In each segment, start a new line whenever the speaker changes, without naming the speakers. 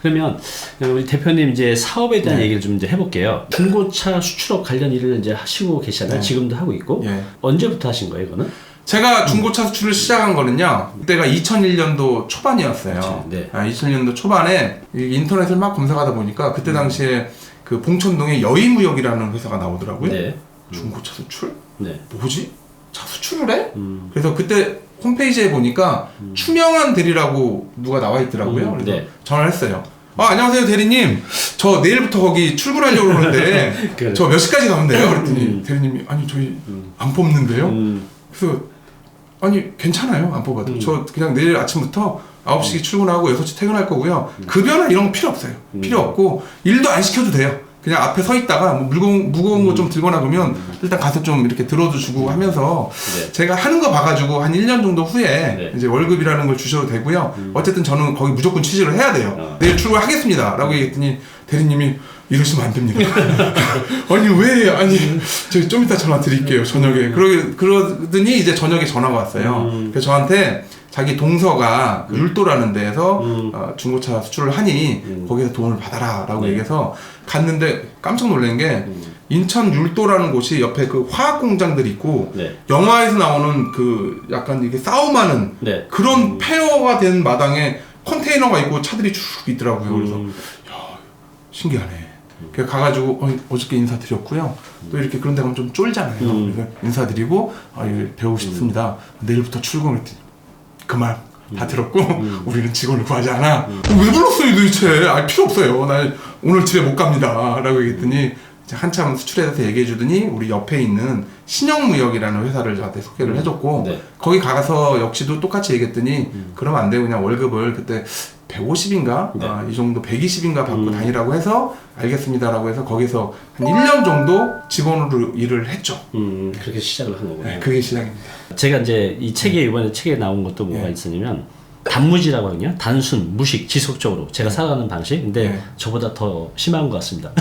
그러면 우리 대표님 이제 사업에 대한 얘기를 좀 이제 해볼게요. 중고차 수출업 관련 일을 이제 하시고 계시잖아요. 지금도 하고 있고. 언제부터 하신 거예요, 이거는?
제가 중고차 수출을 시작한 거는요, 그때가 2001년도 초반이었어요. 2001년도 초반에 인터넷을 막 검색하다 보니까 그때 당시에 그 봉천동에 여의무역이라는 회사가 나오더라고요. 중고차 수출? 뭐지? 차 수출을 해? 그래서 그때 홈페이지에 보니까 추명한 대리라고 누가 나와 있더라고요. 그래서 전화를 했어요. 안녕하세요 대리님, 저 내일부터 거기 출근하려고 그러는데 저 몇 시까지 가면 돼요? 그랬더니 대리님이 아니 저희 안 뽑는데요? 그래서 아니 괜찮아요 안 뽑아도 저 그냥 내일 아침부터 9시 출근하고 6시 퇴근할 거고요. 급여나 이런 거 필요 없어요. 필요 없고 일도 안 시켜도 돼요. 그냥 앞에 서 있다가 뭐 무거운 거 좀 들거나 그러면 일단 가서 좀 이렇게 들어도 주고 하면서 제가 하는 거 봐가지고 한 1년 정도 후에 이제 월급이라는 걸 주셔도 되고요. 어쨌든 저는 거기 무조건 취직을 해야 돼요. 내일 출근하겠습니다 라고 얘기했더니 대리님이 이러시면 안 됩니다. 아니 왜? 아니 저기 좀 이따 전화 드릴게요 저녁에. 그러더니 이제 저녁에 전화가 왔어요. 그래서 저한테 자기 동서가 율도라는 데에서 중고차 수출을 하니 거기서 도움을 받아라 라고 얘기해서 갔는데 깜짝 놀란 게 인천 율도라는 곳이 옆에 그 화학 공장들이 있고 영화에서 나오는 그 약간 이게 싸움하는 그런 폐허가 된 마당에 컨테이너가 있고 차들이 쭉 있더라고요. 그래서 야 신기하네. 그래서 가가지고 어저께 인사드렸고요. 또 이렇게 그런 데 가면 좀 쫄잖아요. 그래서 인사드리고 배우고 싶습니다. 내일부터 출근했더니 그 말 다 들었고 우리는 직원을 구하지 않아. 왜 불렀어요 도대체? 필요 없어요. 나 오늘 집에 못 갑니다 라고 얘기했더니 이제 한참 수출에 대해서 얘기해 주더니 우리 옆에 있는 신영무역이라는 회사를 저한테 소개를 해줬고 거기 가서 역시도 똑같이 얘기했더니 그러면 안 되고 그냥 월급을 그때 150인가? 이 정도 120인가 받고 다니라고 해서 알겠습니다 라고 해서 거기서 한 1년 정도 직원으로 일을 했죠.
그렇게 시작을 한 거군요.
그게 시작입니다.
제가 이제 이 책에 이번에 책에 나온 것도 뭐가 있었냐면 단무지라고 하거든요. 단순, 무식, 지속적으로 제가 살아가는 방식. 근데 저보다 더 심한 것 같습니다.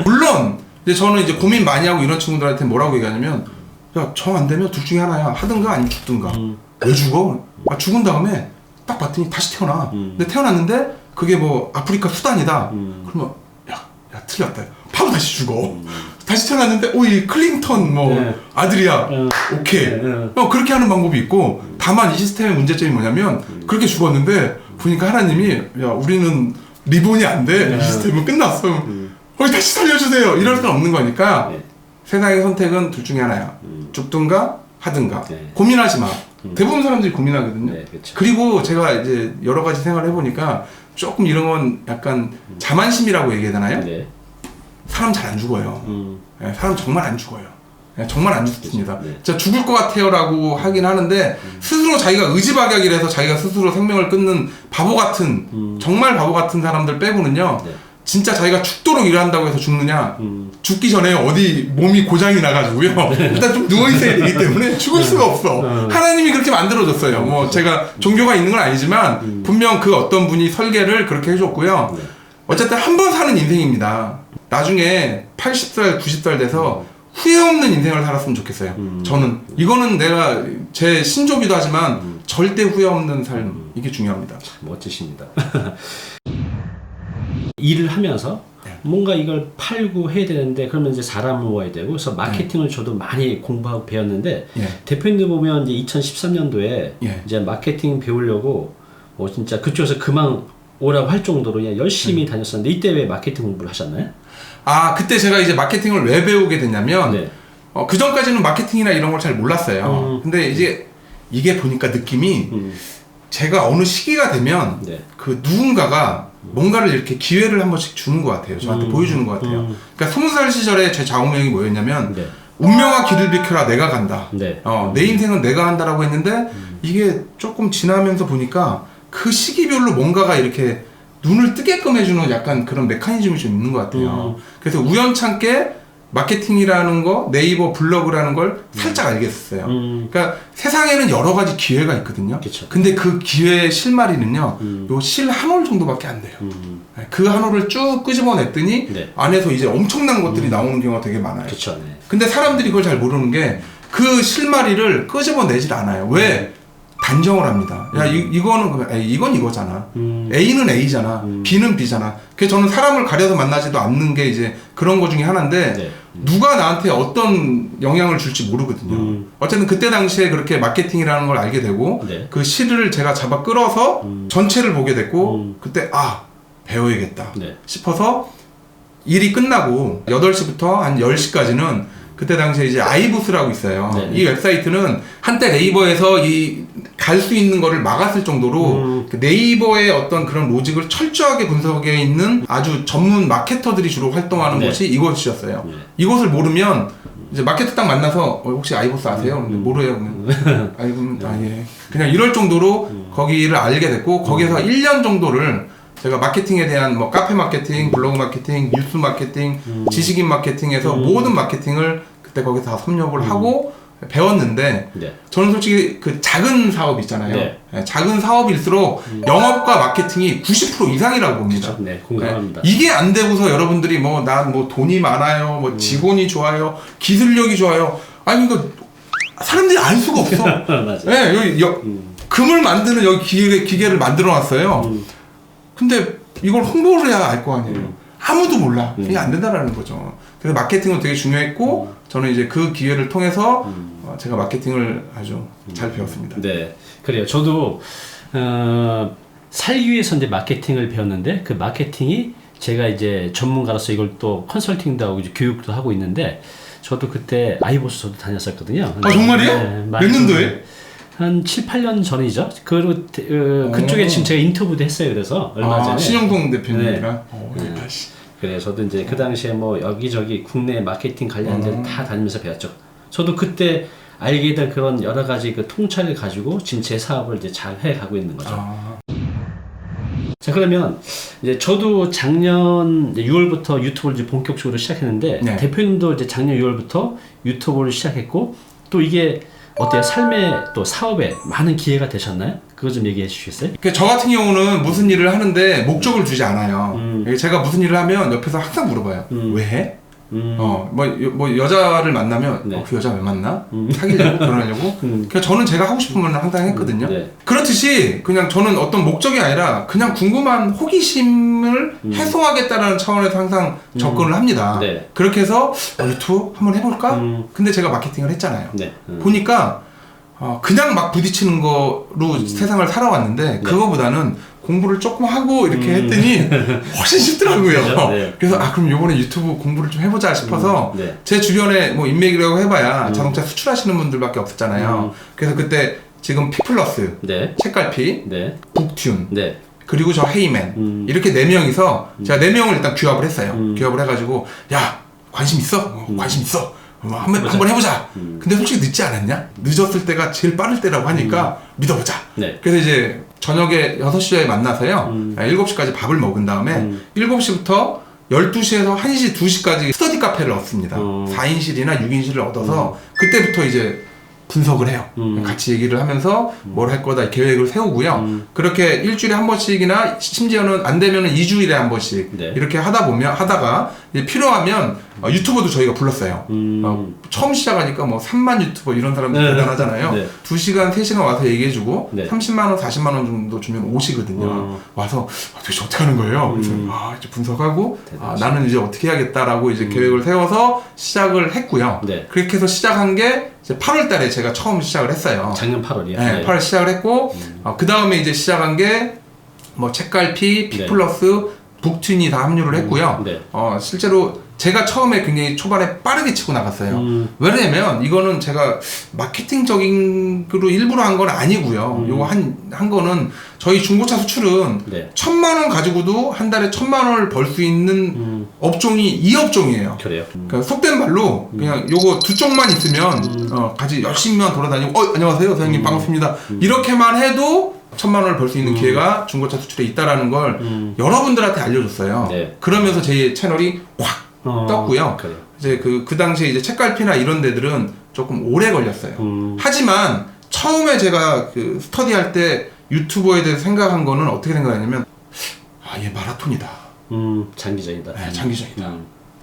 물론 이제 저는 이제 고민 많이 하고 이런 친구들한테 뭐라고 얘기하냐면 야 정 안 되면 둘 중에 하나야. 하든가 아니면 죽든가. 왜 죽어? 죽은 다음에 딱 봤더니 다시 태어나. 근데 태어났는데 그게 뭐 아프리카 수단이다. 그러면 야 틀렸다. 바로 다시 죽어. 다시 태어났는데 이 클린턴 아들이야. 오케이. 그렇게 하는 방법이 있고 다만 이 시스템의 문제점이 뭐냐면 그렇게 죽었는데 보니까 하나님이 야 우리는 리본이 안 돼. 이 시스템은 끝났어. 다시 살려주세요. 이럴 수는 없는 거니까 세상의 선택은 둘 중에 하나야. 죽든가 하든가. 고민하지 마. 대부분 사람들이 고민하거든요. 그리고 제가 이제 여러 가지 생활을 해보니까 조금 이런 건 약간 자만심이라고 얘기해야 되나요? 사람 잘 안 죽어요. 사람 정말 안 죽어요. 정말 안 죽습니다. 진짜 죽을 것 같아요 라고 하긴 하는데 스스로 자기가 의지박약이라 해서 자기가 스스로 생명을 끊는 바보 같은 정말 바보 같은 사람들 빼고는요 진짜 자기가 죽도록 일한다고 해서 죽느냐? 죽기 전에 어디 몸이 고장이 나가지고요. 일단 좀 누워있어야 되기 때문에 죽을 수가 없어. 하나님이 그렇게 만들어줬어요. 제가 종교가 있는 건 아니지만 분명 그 어떤 분이 설계를 그렇게 해줬고요. 어쨌든 한 번 사는 인생입니다. 나중에 80살, 90살 돼서 후회 없는 인생을 살았으면 좋겠어요. 저는 이거는 내가 제 신조기도 하지만 절대 후회 없는 삶 이게 중요합니다.
멋지십니다. 일을 하면서 뭔가 이걸 팔고 해야 되는데 그러면 이제 사람을 모아야 되고 그래서 마케팅을 저도 많이 공부하고 배웠는데 대표님들 보면 이제 2013년도에 이제 마케팅 배우려고 진짜 그쪽에서 그만 오라고 할 정도로 그냥 열심히 다녔었는데 이때 왜 마케팅 공부를 하셨나요?
그때 제가 이제 마케팅을 왜 배우게 됐냐면 그 전까지는 마케팅이나 이런 걸 잘 몰랐어요. 근데 이제 이게 보니까 느낌이 제가 어느 시기가 되면 그 누군가가 뭔가를 이렇게 기회를 한 번씩 주는 것 같아요. 저한테 보여주는 것 같아요. 그러니까 20살 시절에 제 좌우명이 뭐였냐면 운명아 길을 비켜라 내가 간다. 내 인생은 내가 한다라고 했는데 이게 조금 지나면서 보니까 그 시기별로 뭔가가 이렇게 눈을 뜨게끔 해주는 약간 그런 메커니즘이 좀 있는 것 같아요. 그래서 우연찮게 마케팅이라는 거, 네이버 블로그라는 걸 살짝 알게 됐어요. 그러니까 세상에는 여러 가지 기회가 있거든요. 근데 그 기회의 실마리는요, 요 실 한 올 정도밖에 안 돼요. 그 한 올을 쭉 끄집어냈더니 안에서 이제 엄청난 것들이 나오는 경우가 되게 많아요. 근데 사람들이 그걸 잘 모르는 게 그 실마리를 끄집어내질 않아요. 왜? 단정을 합니다. 야, 이건 이거잖아. A는 A잖아. B는 B잖아. 그래서 저는 사람을 가려서 만나지도 않는 게 이제 그런 거 중에 하나인데,
네.
누가 나한테 어떤 영향을 줄지 모르거든요. 어쨌든 그때 당시에 그렇게 마케팅이라는 걸 알게 되고,
네.
그 실을 제가 잡아 끌어서 전체를 보게 됐고, 그때, 배워야겠다
네.
싶어서 일이 끝나고 8시부터 한 10시까지는 그때 당시에 이제 아이부스라고 있어요.
네.
이 웹사이트는 한때 네이버에서 갈 수 있는 거를 막았을 정도로 그 네이버의 어떤 그런 로직을 철저하게 분석해 있는 아주 전문 마케터들이 주로 활동하는
네.
곳이 이곳이었어요.
네.
이곳을 모르면 이제 마케터 딱 만나서 혹시 아이보스 아세요? 모르요. 예. 그냥 이럴 정도로 거기를 알게 됐고 거기에서 1년 정도를 제가 마케팅에 대한 뭐 카페 마케팅, 블로그 마케팅, 뉴스 마케팅, 지식인 마케팅에서 모든 마케팅을 그때 거기서 다 섭렵을 하고 배웠는데
네.
저는 솔직히 그 작은 사업 있잖아요.
네.
작은 사업일수록 영업과 마케팅이 90% 이상이라고 봅니다.
그렇죠. 네, 공감합니다.
이게 안 되고서 여러분들이 난 돈이 많아요, 직원이 좋아요, 기술력이 좋아요. 아니 이거 사람들이 알 수가 없어.
맞아요.
네, 여기 금을 만드는 여기 기계를 만들어 놨어요. 근데 이걸 홍보를 해야 알 거 아니에요. 아무도 몰라. 이게 안 된다라는 거죠. 그래서 마케팅은 되게 중요했고 저는 이제 그 기회를 통해서 제가 마케팅을 아주 잘 배웠습니다.
네, 그래요. 저도 살기 위해서 이제 마케팅을 배웠는데 그 마케팅이 제가 이제 전문가로서 이걸 또 컨설팅도 하고 이제 교육도 하고 있는데 저도 그때 아이보스 저도 다녔었거든요.
정말이요?
네,
몇 년도에?
한 7, 8년 전이죠. 그쪽에 지금 제가 인터뷰도 했어요. 그래서 얼마 전에
신영동 대표님이랑.
네. 그래, 저도 이제 그 당시에 뭐 여기저기 국내 마케팅 관련 데 다 다니면서 배웠죠. 저도 그때 알게 된 그런 여러 가지 그 통찰을 가지고 지금 제 사업을 이제 잘 해가고 있는 거죠. 자, 그러면 이제 저도 작년 6월부터 유튜브를 이제 본격적으로 시작했는데
네.
대표님도 이제 작년 6월부터 유튜브를 시작했고 또 이게 어때요? 삶에 또 사업에 많은 기회가 되셨나요? 그거 좀 얘기해 주시겠어요?
저 같은 경우는 무슨 일을 하는데 목적을 주지 않아요. 제가 무슨 일을 하면 옆에서 항상 물어봐요. 왜 해? 뭐 여자를 만나면
네.
그 여자 왜 만나? 사귀려고? 결혼하려고? 그러니까 저는 제가 하고 싶은 말 항상 했거든요.
네.
그렇듯이 그냥 저는 어떤 목적이 아니라 그냥 궁금한 호기심을 해소하겠다라는 차원에서 항상 접근을 합니다.
네.
그렇게 해서 유튜브 한번 해볼까? 근데 제가 마케팅을 했잖아요.
네.
보니까 그냥 막 부딪히는 거로 세상을 살아왔는데 그거보다는 공부를 조금 하고 이렇게 했더니 훨씬 쉽더라고요.
그렇죠? 네.
그래서 그럼 요번에 유튜브 공부를 좀 해보자 싶어서
네.
제 주변에 뭐 인맥이라고 해봐야 자동차 수출하시는 분들밖에 없었잖아요. 그래서 그때 지금 피플러스,
네.
책갈피,
네.
북튠,
네.
그리고 저 헤이맨 이렇게 4명이서 제가 4명을 일단 규합을 했어요. 규합을 해가지고 야 관심 있어? 관심 있어. 한번 해보자. 근데 솔직히 늦지 않았냐? 늦었을 때가 제일 빠를 때라고 하니까 믿어보자.
네.
그래서 이제 저녁에 6시에 만나서요. 7시까지 밥을 먹은 다음에 7시부터 12시에서 1시, 2시까지 스터디 카페를 얻습니다. 4인실이나 6인실을 얻어서 그때부터 이제 분석을 해요. 같이 얘기를 하면서 뭘 할 거다 계획을 세우고요. 그렇게 일주일에 한 번씩이나 심지어는 안 되면은 2주일에 한 번씩
네.
이렇게 하다가 이제 필요하면 유튜버도 저희가 불렀어요. 처음 시작하니까 뭐 3만 유튜버 이런 사람들
네.
대단하잖아요.
네.
2시간, 3시간 와서 얘기해주고
네.
30만 원, 40만 원 정도 주면 오시거든요. 와서 도대체 어떻게 하는 거예요? 그래서 이제 분석하고 나는 이제 어떻게 해야겠다라고 이제 계획을 세워서 시작을 했고요.
네.
그렇게 해서 시작한 게 이제 8월 달에 제가 처음 시작을 했어요.
작년 8월이요?
네, 8월 시작을 했고 그 다음에 이제 시작한 게 뭐 책갈피, 피플러스, 북튠이 다 합류를 했고요.
네.
실제로 제가 처음에 굉장히 초반에 빠르게 치고 나갔어요. 왜냐면 이거는 제가 마케팅적인 거로 일부러 한 건 아니고요. 요거 한 거는 저희 중고차 수출은
네.
1,000만 원 가지고도 한 달에 1,000만 원을 벌 수 있는 업종이 이 업종이에요.
그래요.
그러니까 속된 말로 그냥 요거 두 쪽만 있으면 같이 열심히만 돌아다니고 안녕하세요 사장님 반갑습니다 이렇게만 해도 1,000만 원을 벌 수 있는 기회가 중고차 수출에 있다라는 걸 여러분들한테 알려줬어요.
네.
그러면서 제 채널이 확 떴고요.
그래요.
이제 그 당시에 이제 책갈피나 이런 데들은 조금 오래 걸렸어요. 하지만 처음에 제가 그 스터디할 때 유튜버에 대해서 생각한 거는 어떻게 생각했냐면 얘 마라톤이다.
장기전이다.
네, 장기전이다.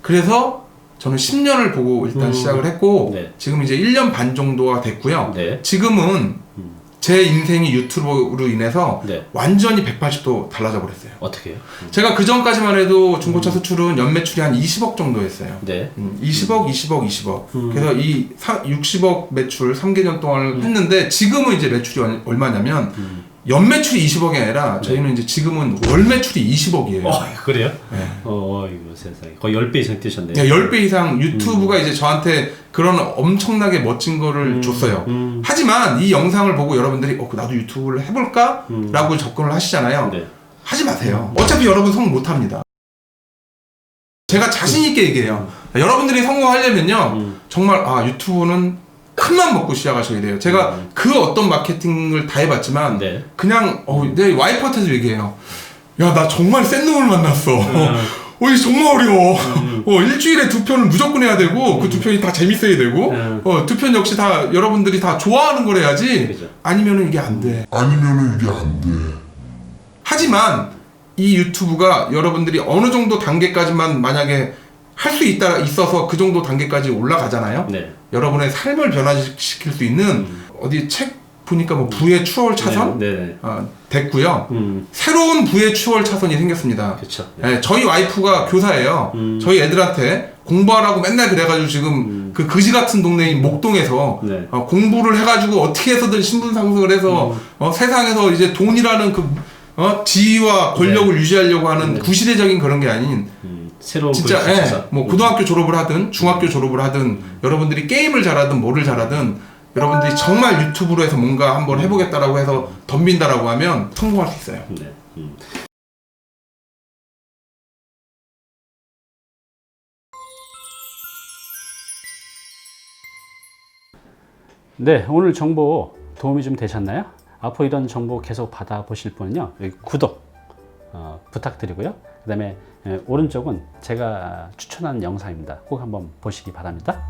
그래서 저는 10년을 보고 일단 시작을 했고
네.
지금 이제 1년 반 정도가 됐고요.
네.
지금은 제 인생이 유튜브로 인해서 완전히 180도 달라져 버렸어요.
어떻게 해요?
제가 그 전까지만 해도 중고차 수출은 연매출이 한 20억 정도 했어요. 20억. 그래서 이 60억 매출 3개년 동안 했는데 지금은 이제 매출이 얼마냐면 연매출이 20억이 아니라 저희는 이제 지금은 월 매출이 20억이에요.
그래요?
네.
이거 세상에. 거의 10배 이상 뛰셨네요.
네, 10배 이상 유튜브가 이제 저한테 그런 엄청나게 멋진 거를 줬어요. 하지만 이 영상을 보고 여러분들이 나도 유튜브를 해볼까? 라고 접근을 하시잖아요. 하지 마세요. 어차피 여러분 성공 못합니다. 제가 자신있게 얘기해요. 여러분들이 성공하려면요. 정말 유튜브는 큰맘 먹고 시작하셔야 돼요. 제가 그 어떤 마케팅을 다 해봤지만 그냥 내 와이프한테도 얘기해요. 야, 나 정말 센 놈을 만났어. 이게 정말 어려워. 일주일에 2편을 무조건 해야 되고 그 2편이 다 재밌어야 되고 2편 역시 다 여러분들이 다 좋아하는 걸 해야지. 아니면은 이게 안 돼. 하지만 이 유튜브가 여러분들이 어느 정도 단계까지만 만약에 할 수 있어서 그 정도 단계까지 올라가잖아요. 여러분의 삶을 변화시킬 수 있는 어디 책 보니까 뭐 부의 추월 차선 됐고요. 새로운 부의 추월 차선이 생겼습니다.
그쵸.
저희 와이프가 교사예요. 저희 애들한테 공부하라고 맨날 그래가지고 지금 그 그지 같은 동네인 목동에서 공부를 해가지고 어떻게 해서든 신분 상승을 해서 세상에서 이제 돈이라는 그 지위와 권력을 유지하려고 하는 구시대적인 그런 게 아닌
새로운
진짜 뭐 고등학교 졸업을 하든 중학교 졸업을 하든 여러분들이 게임을 잘하든 뭐를 잘하든 여러분들이 정말 유튜브로 해서 뭔가 한번 해보겠다라고 해서 덤빈다라고 하면 성공할 수 있어요.
네, 오늘 정보 도움이 좀 되셨나요? 앞으로 이런 정보 계속 받아보실 분은요, 여기 구독 부탁드리고요. 그 다음에 오른쪽은 제가 추천한 영상입니다. 꼭 한번 보시기 바랍니다.